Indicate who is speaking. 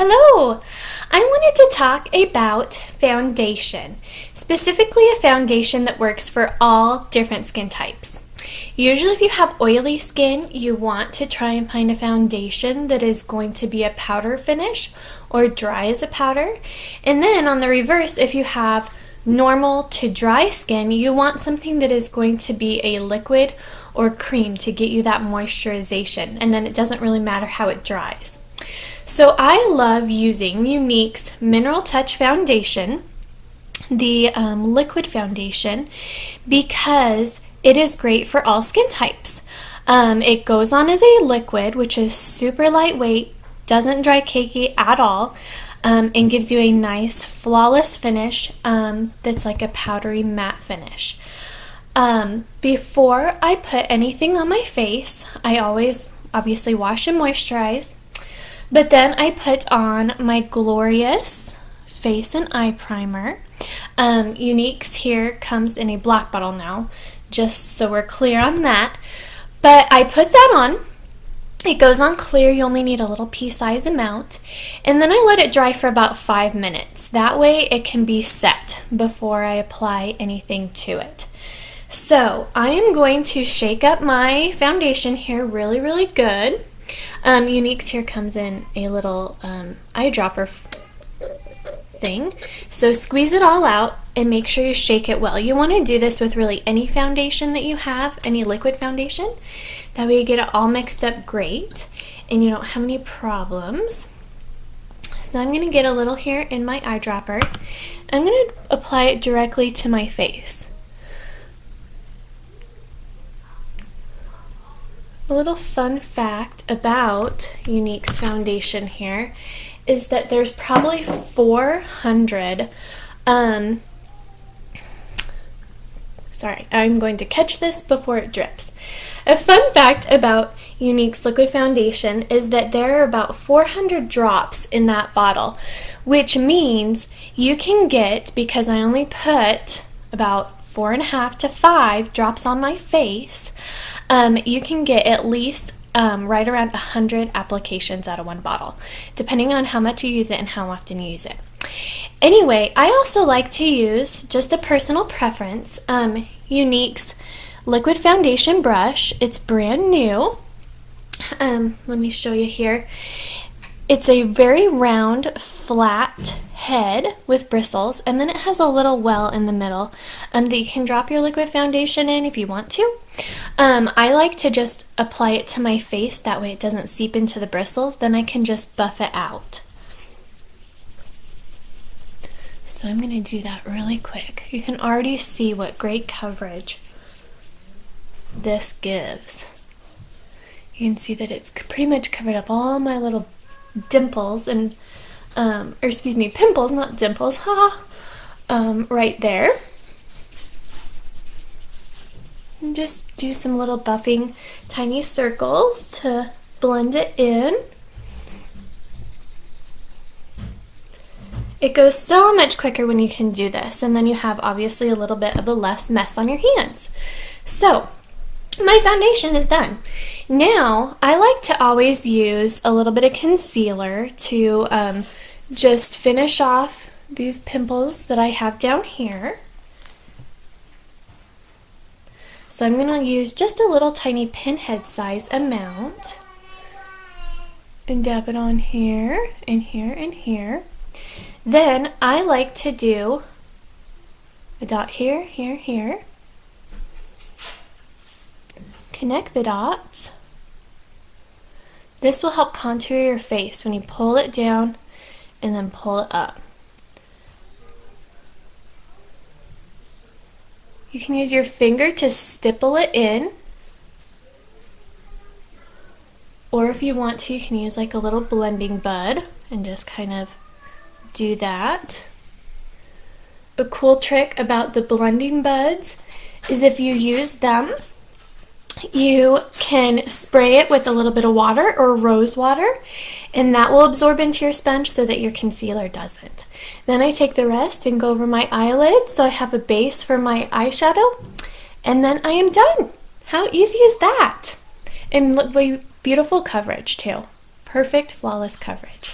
Speaker 1: Hello! I wanted to talk about foundation, specifically a foundation that works for all different skin types. Usually if you have oily skin, you want to try and find a foundation that is going to be a powder finish or dry as a powder. And then on the reverse, if you have normal to dry skin, you want something that is going to be a liquid or cream to get you that moisturization, and then it doesn't really matter how it dries. So I love using Younique's Mineral Touch Foundation, the liquid foundation, because it is great for all skin types. It goes on as a liquid, which is super lightweight, doesn't dry cakey at all, and gives you a nice flawless finish that's like a powdery matte finish. Before I put anything on my face, I always obviously wash and moisturize. But then I put on my Glorious Face and Eye Primer. Younique's here comes in a black bottle now, just so we're clear on that. But I put that on. It goes on clear. You only need a little pea-size amount. And then I let it dry for about 5 minutes. That way it can be set before I apply anything to it. So I am going to shake up my foundation here really, really good. Younique's here comes in a little eyedropper thing. So squeeze it all out and make sure you shake it well. You want to do this with really any foundation that you have, any liquid foundation. That way you get it all mixed up great and you don't have any problems. So I'm going to get a little here in my eyedropper. I'm going to apply it directly to my face. A little fun fact about Younique's foundation here is that there's probably 400, sorry, I'm going to catch this before it drips. A fun fact about Younique's liquid foundation is that there are about 400 drops in that bottle, which means you can get, because I only put about 4.5 to 5 drops on my face, you can get at least right around 100 applications out of one bottle, depending on how much you use it and how often you use it. Anyway, I also like to use, just a personal preference, Younique's liquid foundation brush. It's brand new. Let me show you here. It's a very round, flat head with bristles, and then it has a little well in the middle that you can drop your liquid foundation in if you want to. I like to just apply it to my face, that way it doesn't seep into the bristles, then I can just buff it out. So I'm going to do that really quick. You can already see what great coverage this gives. You can see that it's pretty much covered up all my little dimples and or excuse me, pimples, not dimples, right there. And just do some little buffing tiny circles to blend it in. It goes so much quicker when you can do this, and then you have obviously a little bit of a less mess on your hands. So my foundation is done. Now I like to always use a little bit of concealer to just finish off these pimples that I have down here. So I'm going to use just a little tiny pinhead size amount and dab it on here and here and here. Then I like to do a dot here, here, here. Connect the dots. This will help contour your face when you pull it down and then pull it up. You can use your finger to stipple it in, or if you want to, you can use like a little blending bud and just kind of do that. A cool trick about the blending buds is if you use them, you can spray it with a little bit of water or rose water, and that will absorb into your sponge so that your concealer doesn't. Then I take the rest and go over my eyelids so I have a base for my eyeshadow, and then I am done. How easy is that? And look, beautiful coverage too. Perfect, flawless coverage.